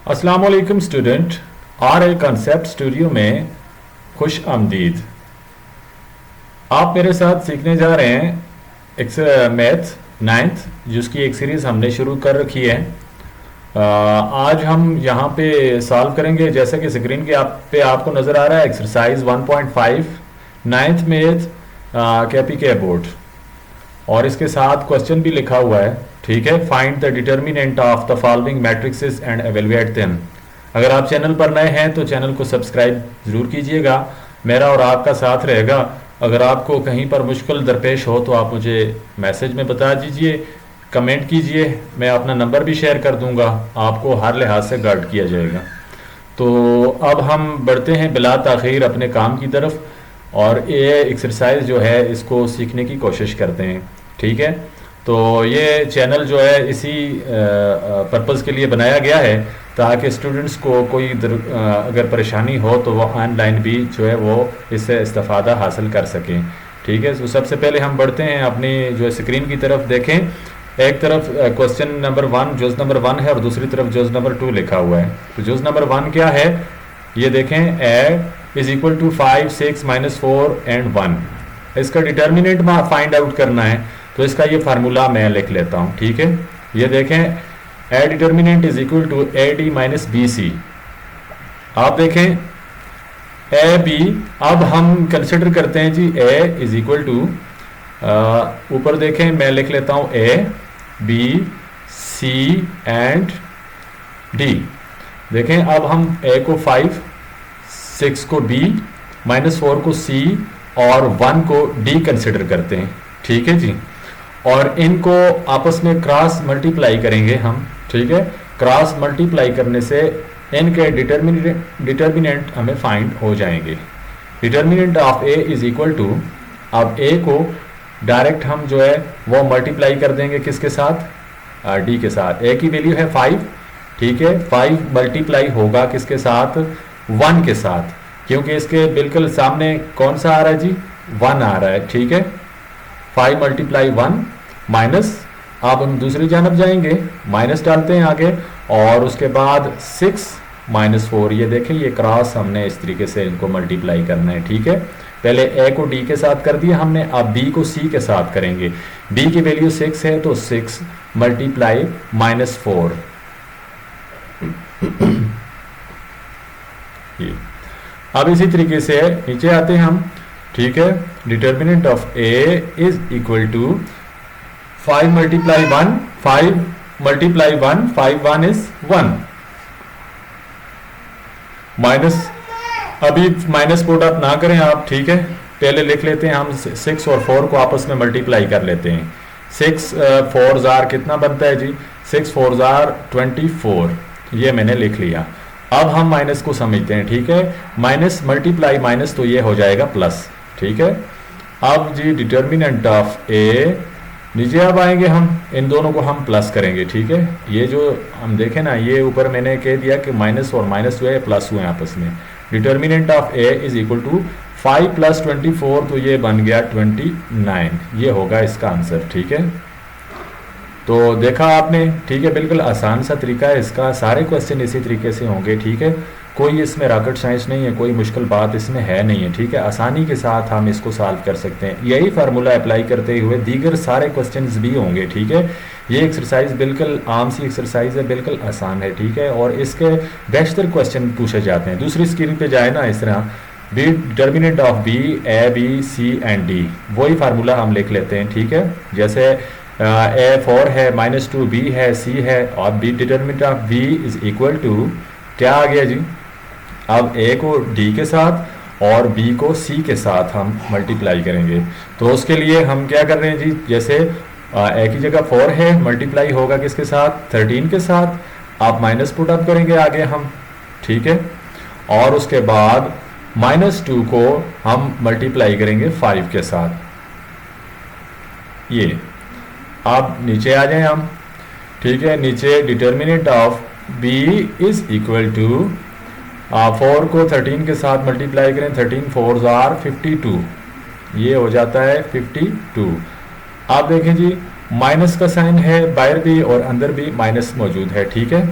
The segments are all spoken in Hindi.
अस्सलाम वालेकुम स्टूडेंट, RA कॉन्सेप्ट स्टूडियो में खुश आमदीद। आप मेरे साथ सीखने जा रहे हैं मैथ नाइन्थ, जिसकी एक सीरीज़ हमने शुरू कर रखी है। आज हम यहाँ पे सॉल्व करेंगे, जैसा कि स्क्रीन के पे आपको नज़र आ रहा है, एक्सरसाइज 1.5 नाइन्थ मैथ कैपी के बोर्ड, और इसके साथ क्वेश्चन भी लिखा हुआ है। ठीक है, find the determinant of the following matrixes and evaluate them. अगर आप चैनल पर नए हैं तो चैनल को सब्सक्राइब ज़रूर कीजिएगा, मेरा और आपका साथ रहेगा। अगर आपको कहीं पर मुश्किल दरपेश हो तो आप मुझे मैसेज में बता दीजिए, कमेंट कीजिए, मैं अपना नंबर भी शेयर कर दूंगा, आपको हर लिहाज से गाइड किया जाएगा। तो अब हम बढ़ते हैं बिला ताख़ीर अपने काम की तरफ, और ये एक्सरसाइज जो है इसको सीखने की कोशिश करते हैं। ठीक है, तो ये चैनल जो है इसी पर्पज़ के लिए बनाया गया है ताकि स्टूडेंट्स को कोई अगर परेशानी हो तो वो ऑनलाइन भी जो है वो इससे इस्तेफ़ादा हासिल कर सकें। ठीक है, तो सबसे पहले हम बढ़ते हैं अपनी जो स्क्रीन की तरफ। देखें, एक तरफ क्वेश्चन नंबर 1 जुज़ नंबर 1 है और दूसरी तरफ जुज़ नंबर 2 लिखा हुआ है। तो जुज़ नंबर 1 क्या है ये देखें, ए इज इक्वल टू 5, 6, -4 एंड 1। इसका डिटर्मिनेंट फाइंड आउट करना है, तो इसका ये फार्मूला मैं लिख लेता हूँ। ठीक है, ये देखें, A determinant is equal to AD minus BC। आप देखें ए बी, अब हम कंसिडर करते हैं जी ए इज इक्वल टू, ऊपर देखें मैं लिख लेता हूँ A, B, C and D। देखें अब हम A को 5, 6 को B, -4 को C और 1 को D कंसिडर करते हैं। ठीक है जी, और इनको आपस में क्रॉस मल्टीप्लाई करेंगे हम। ठीक है, क्रॉस मल्टीप्लाई करने से इनके डिटर्मिनेंट हमें फाइंड हो जाएंगे। Determinant of A is equal to, अब A को डायरेक्ट हम जो है वो मल्टीप्लाई कर देंगे किसके साथ, D के साथ। A की वैल्यू है 5। ठीक है, 5 मल्टीप्लाई होगा किसके साथ, 1 के साथ, क्योंकि इसके बिल्कुल सामने कौन सा आ रहा है जी, 1 आ रहा है। ठीक है, 5 मल्टीप्लाई 1 माइनस, अब हम दूसरी जानब जाएंगे, माइनस डालते हैं आगे, और उसके बाद 6 -4। ये देखें, ये क्रॉस हमने इस तरीके से इनको मल्टीप्लाई करना है। ठीक है, पहले A को D के साथ कर दिया हमने, अब B को C के साथ करेंगे। B की वैल्यू 6 है, तो 6 मल्टीप्लाई -4। अब इसी तरीके से नीचे आते हैं हम। ठीक है, determinant of A is equal to 5 multiply 1, 5 multiply 1, 5 1 is 1, minus, अभी माइनस पुट अप ना करें आप। ठीक है, पहले लिख लेते हैं हम 6 और 4 को आपस में मल्टीप्लाई कर लेते हैं। 6 4 जार कितना बनता है जी, 6 4 जार 24, ये मैंने लिख लिया। अब हम माइनस को समझते हैं। ठीक है, माइनस मल्टीप्लाई माइनस, तो ये हो जाएगा प्लस। ठीक है, अब जी डिटर्मिनेंट ऑफ A, नीचे अब आएंगे हम, इन दोनों को हम प्लस करेंगे। ठीक है, ये जो हम देखें ना, ये ऊपर मैंने कह दिया कि माइनस और माइनस जो है प्लस हुए आपस में। Determinant of A is equal to 5 + 24, तो ये बन गया 29। ये होगा इसका आंसर। ठीक है, तो देखा आपने। ठीक है, बिल्कुल आसान सा तरीका है इसका, सारे क्वेश्चन इसी तरीके से होंगे। ठीक है, कोई इसमें रॉकेट साइंस नहीं है, कोई मुश्किल बात इसमें है नहीं है। ठीक है, आसानी के साथ हम इसको सॉल्व कर सकते हैं। यही फार्मूला अप्लाई करते हुए दीगर सारे क्वेश्चंस भी होंगे। ठीक है, ये एक्सरसाइज बिल्कुल आम सी एक्सरसाइज है, बिल्कुल आसान है। ठीक है, और इसके बेशतर क्वेश्चन पूछे जाते हैं। दूसरी स्क्रीन पे जाए ना, इस तरह B determinant of B, A, B, C and D, वही फार्मूला हम लिख लेते हैं। ठीक है, जैसे A 4 है, -2 B है, C है, और B determinant of B is equal to क्या आ गया जी, अब A को D के साथ और B को C के साथ हम मल्टीप्लाई करेंगे। तो उसके लिए हम क्या कर रहे हैं जी, जैसे A की जगह 4 है, मल्टीप्लाई होगा किसके साथ, 13 के साथ। आप माइनस पुट अप करेंगे आगे हम। ठीक है, और उसके बाद -2 को हम मल्टीप्लाई करेंगे 5 के साथ। ये अब नीचे आ जाएं हम। ठीक है, नीचे determinant of B is equal to 4 को 13 के साथ मल्टीप्लाई करें, 13 4 जार 52, ये हो जाता है 52। आप देखें जी, माइनस का साइन है बाहर भी और अंदर भी माइनस मौजूद है। ठीक है,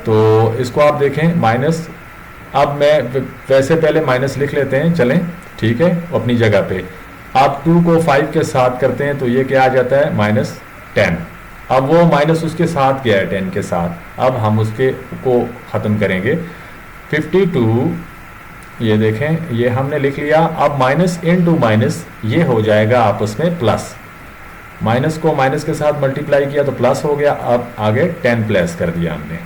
तो इसको आप देखें माइनस, अब मैं वैसे पहले माइनस लिख लेते हैं, चलें ठीक है अपनी जगह पे। आप 2 को 5 के साथ करते हैं तो ये क्या आ जाता है -10। अब वो माइनस उसके साथ गया है 10 के साथ, अब हम उसके को ख़त्म करेंगे। 52 ये देखें ये हमने लिख लिया। अब माइनस इनटू माइनस ये हो जाएगा आपस में प्लस, माइनस को माइनस के साथ मल्टीप्लाई किया तो प्लस हो गया। अब आगे 10 प्लस कर दिया हमने।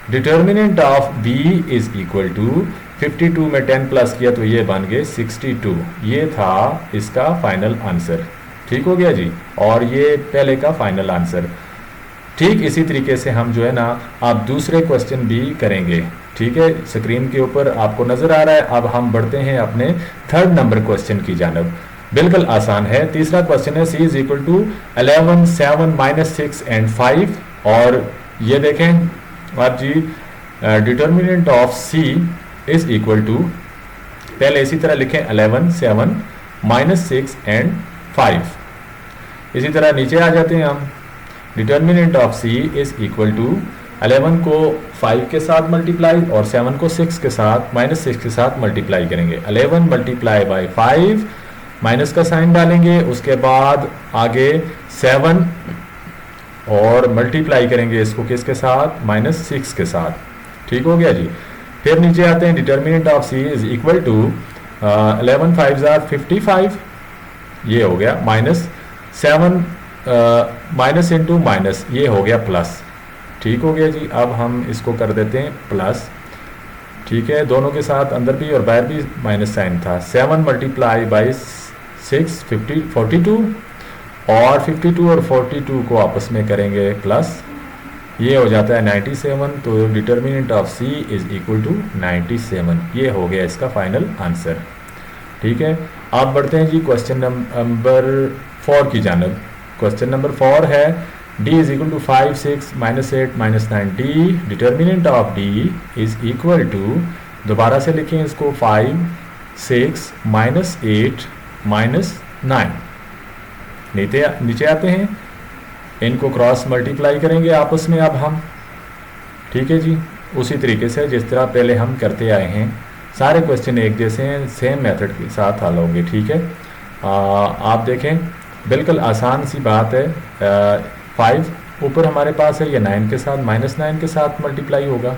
Determinant of b is equal to 52 में 10 प्लस किया तो ये बन गए 62। ये था इसका फाइनल आंसर। ठीक हो गया जी, और ये पहले का फाइनल आंसर। ठीक इसी तरीके से हम जो है ना आप दूसरे क्वेश्चन भी करेंगे। ठीक है, स्क्रीन के ऊपर आपको नजर आ रहा है। अब हम बढ़ते हैं अपने 3rd नंबर क्वेश्चन की जानब। बिल्कुल आसान है। तीसरा क्वेश्चन है c is equal to 11, 7, -6 and 5। और ये देखें आप जी determinant of c is equal to, पहले इसी तरह लिखें 11, 7, -6 एंड 5। इसी तरह नीचे आ जाते हैं हम। Determinant of c is equal to 11 को 5 के साथ मल्टीप्लाई और 7 को 6 के साथ -6 के साथ मल्टीप्लाई करेंगे। 11 मल्टीप्लाई बाई 5, माइनस का साइन डालेंगे, उसके बाद आगे 7 और मल्टीप्लाई करेंगे इसको किसके साथ -6 के साथ। ठीक हो गया जी। फिर नीचे आते हैं। Determinant of c is equal to 11 5 जार 55, ये हो गया -7 माइनस इंटू माइनस ये हो गया प्लस। ठीक हो गया जी। अब हम इसको कर देते हैं प्लस। ठीक है, दोनों के साथ अंदर भी और बाहर भी माइनस साइन था। 7 मल्टीप्लाई बाई 6 42 और 52 और 42 को आपस में करेंगे प्लस, ये हो जाता है 97। तो determinant of c is equal to 97। ये हो गया इसका फाइनल आंसर। ठीक है, आप बढ़ते हैं जी क्वेश्चन नंबर 4 की जानब। क्वेश्चन नंबर 4 है d is equal to 5, 6, -8, -9 d। Determinant of d is equal to, दोबारा से लिखें इसको 5, 6, -8, -9। नीचे आते हैं, इनको क्रॉस मल्टीप्लाई करेंगे आपस में अब हम। ठीक है जी, उसी तरीके से जिस तरह पहले हम करते आए हैं। सारे क्वेश्चन एक जैसे हैं, सेम मेथड के साथ हल होंगे। ठीक है, आप देखें बिल्कुल आसान सी बात है। 5 ऊपर हमारे पास है, ये 9 के साथ -9 के साथ मल्टीप्लाई होगा।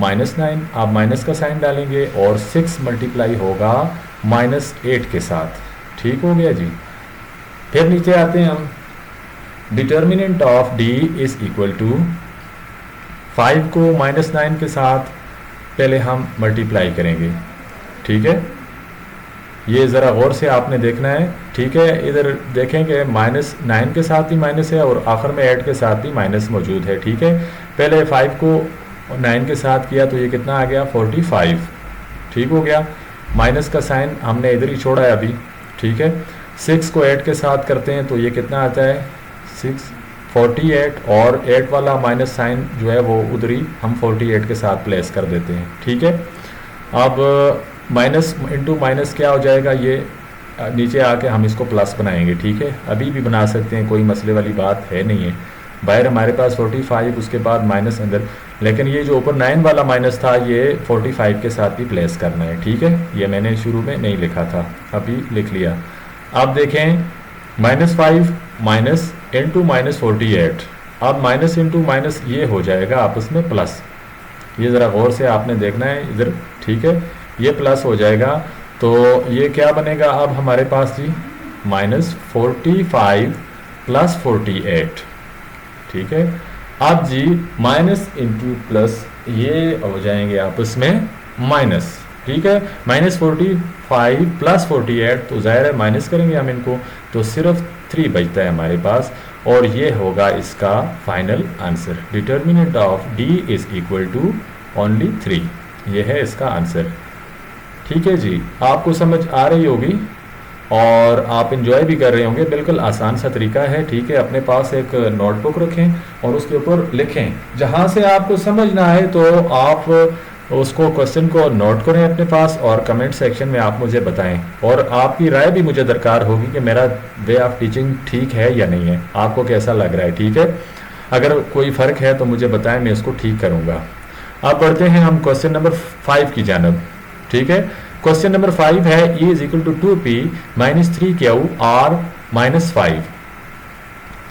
-9 आप माइनस का साइन डालेंगे और 6 मल्टीप्लाई होगा -8 के साथ। ठीक हो गया जी। फिर नीचे आते हैं हम। Determinant of d is equal to 5 को -9 के साथ पहले हम मल्टीप्लाई करेंगे। ठीक है, ये ज़रा गौर से आपने देखना है। ठीक है, इधर देखेंगे -9 के साथ ही माइनस है और आखिर में 8 के साथ ही माइनस मौजूद है। ठीक है, पहले 5 को 9 के साथ किया तो ये कितना आ गया 45। ठीक हो गया, माइनस का साइन हमने इधर ही छोड़ा है अभी। ठीक है, 6 को 8 के साथ करते हैं तो ये कितना आता है 6 48 और 8 वाला माइनस साइन जो है वो उधर ही हम 48 के साथ प्लेस कर देते हैं। ठीक है, अब माइनस इंटू माइनस क्या हो जाएगा, ये नीचे आके हम इसको प्लस बनाएंगे। ठीक है, अभी भी बना सकते हैं, कोई मसले वाली बात है नहीं है। बाहर हमारे पास 45, उसके बाद माइनस अंदर, लेकिन ये जो ऊपर 9 वाला माइनस था ये 45 के साथ भी प्लेस करना है। ठीक है, ये मैंने शुरू में नहीं लिखा था, अभी लिख लिया। अब देखें -5 माइनस इंटू -48, अब माइनस इंटू माइनस ये हो जाएगा आपस में प्लस। ये ज़रा गौर से आपने देखना है इधर। ठीक है, ये प्लस हो जाएगा तो ये क्या बनेगा अब हमारे पास जी -45 + 48। ठीक है, अब जी माइनस इंटू प्लस ये हो जाएंगे आपस में माइनस। ठीक है, -45 + 48 तो ज़ाहिर है माइनस करेंगे हम इनको तो सिर्फ 3 बचता है हमारे पास, और ये होगा इसका final answer. Determinant of d is equal to only 3, ये है इसका आंसर। ठीक है जी, आपको समझ आ रही होगी और आप इंजॉय भी कर रहे होंगे। बिल्कुल आसान सा तरीका है। ठीक है, अपने पास एक नोटबुक रखें और उसके ऊपर लिखें। जहाँ से आपको समझ ना आए तो आप उसको क्वेश्चन को नोट करें अपने पास और कमेंट सेक्शन में आप मुझे बताएं, और आपकी राय भी मुझे दरकार होगी कि मेरा वे ऑफ टीचिंग ठीक है या नहीं है, आपको कैसा लग रहा है। ठीक है, अगर कोई फ़र्क है तो मुझे बताएं, मैं इसको ठीक करूँगा। अब बढ़ते हैं हम क्वेश्चन नंबर 5 की जानब। ठीक है, क्वेश्चन नंबर 5 है E is equal to 2p minus 3q r minus 5।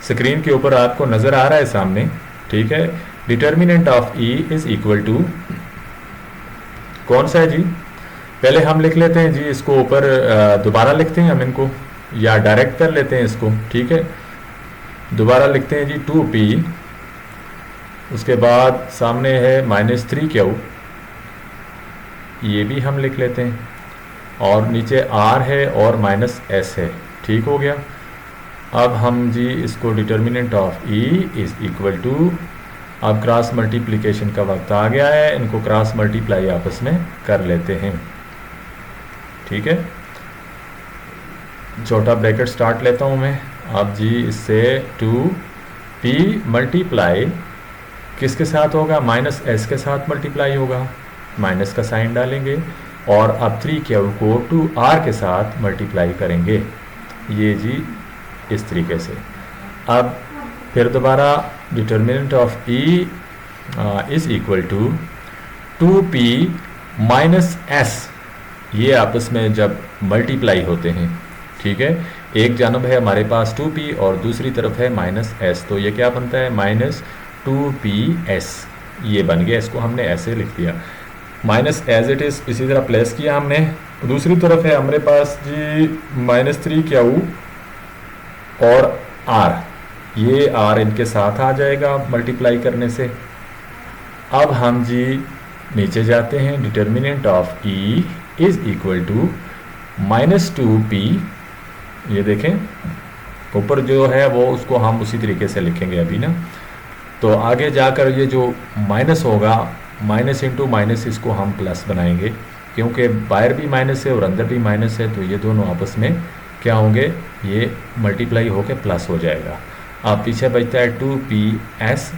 Screen के ऊपर आपको नज़र आ रहा है सामने। ठीक है, determinant of E is equal to कौन सा है जी? पहले हम लिख लेते हैं जी इसको ऊपर, दोबारा लिखते हैं हम इनको, या डायरेक्ट कर लेते हैं इसको। ठीक है, दोबारा लिखते हैं जी 2p, उसके बाद सामने है माइनस 3q, ये भी हम लिख लेते हैं, और नीचे r है और माइनस s है। ठीक हो गया। अब हम जी इसको determinant of E is equal to, अब क्रॉस मल्टीप्लिकेशन का वक्त आ गया है, इनको क्रॉस मल्टीप्लाई आपस में कर लेते हैं। ठीक है, छोटा ब्रैकेट स्टार्ट लेता हूँ मैं। अब जी इससे 2p मल्टीप्लाई किसके साथ होगा? माइनस s के साथ मल्टीप्लाई होगा, माइनस का साइन डालेंगे, और अब 3q को 2r के साथ मल्टीप्लाई करेंगे, ये जी इस तरीके से। अब फिर दोबारा determinant of E is equal to 2p minus s, ये आपस में जब मल्टीप्लाई होते हैं। ठीक है, एक जानब है हमारे पास 2p और दूसरी तरफ है माइनस s, तो ये क्या बनता है? माइनस 2ps, ये बन गया। इसको हमने ऐसे लिख दिया, माइनस एज इट इज़ इसी तरह प्लेस किया हमने। दूसरी तरफ है हमारे पास जी माइनस 3q और r, ये r इनके साथ आ जाएगा मल्टीप्लाई करने से। अब हम जी नीचे जाते हैं, determinant of E is equal to minus 2p, ये देखें ऊपर जो है वो उसको हम उसी तरीके से लिखेंगे अभी ना। तो आगे जाकर ये जो माइनस होगा, माइनस इंटू माइनस, इसको हम प्लस बनाएंगे, क्योंकि बाहर भी माइनस है और अंदर भी माइनस है, तो ये दोनों आपस में क्या होंगे? ये मल्टीप्लाई होकर प्लस हो जाएगा। अब पीछे बचता है 2ps,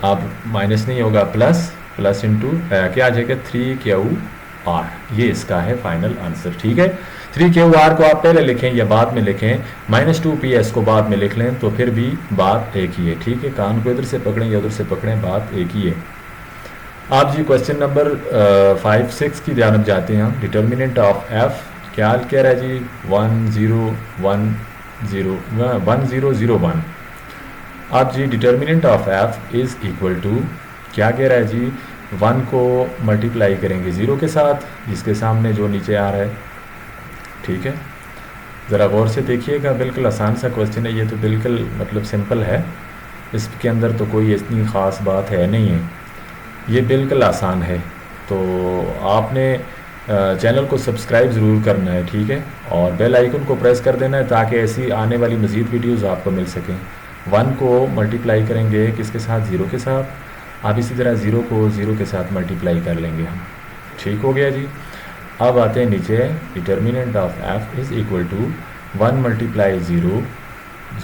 अब माइनस नहीं होगा, प्लस, प्लस इंटू क्या आ जाएगा? 3qr, ये इसका है फाइनल आंसर। ठीक है, 3qr को आप पहले लिखें या बाद में लिखें, माइनस 2ps को बाद में लिख लें, तो फिर भी बात एक ही है। ठीक है, कान को इधर से पकड़ें या उधर से पकड़ें, बात एक ही है। आप जी क्वेश्चन नंबर 5-6 की जानब जाते हैं हम। डिटर्मिनेंट ऑफ f क्या कह रहा है जी? 1001। आप जी determinant of f is equal to क्या कह रहा है जी? 1 को मल्टीप्लाई करेंगे 0 के साथ, जिसके सामने जो नीचे आ रहा है। ठीक है, ज़रा गौर से देखिएगा, बिल्कुल आसान सा क्वेश्चन है ये, तो बिल्कुल मतलब सिंपल है, इसके अंदर तो कोई इतनी ख़ास बात है नहीं है, ये बिल्कुल आसान है। तो आपने चैनल को सब्सक्राइब ज़रूर करना है। ठीक है, और बेल आइकन को प्रेस कर देना है ताकि ऐसी आने वाली मज़ीद वीडियोज़ आपको मिल सकें। 1 को मल्टीप्लाई करेंगे किसके साथ? 0 के साथ। आप इसी तरह 0 को 0 के साथ मल्टीप्लाई कर लेंगे हम। ठीक हो गया जी। अब आते हैं नीचे, determinant of f is equal to 1 multiply 0,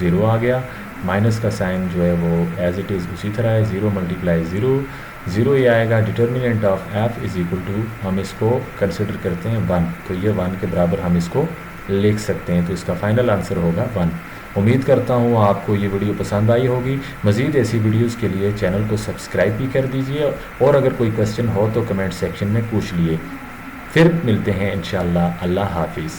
0 आ गया, माइनस का साइन जो है वो एज इट इज़ उसी तरह है, 0 मल्टीप्लाई 0, 0 ही आएगा। Determinant of f is equal to, हम इसको कंसिडर करते हैं 1, तो ये 1 के बराबर हम इसको लिख सकते हैं, तो इसका फाइनल आंसर होगा 1। उम्मीद करता हूँ आपको ये वीडियो पसंद आई होगी। मज़ीद ऐसी वीडियोज़ के लिए चैनल को सब्सक्राइब भी कर दीजिए, और अगर कोई क्वेश्चन हो तो कमेंट सेक्शन में पूछ लिए। फिर मिलते हैं इंशाअल्लाह। अल्लाह हाफिज़।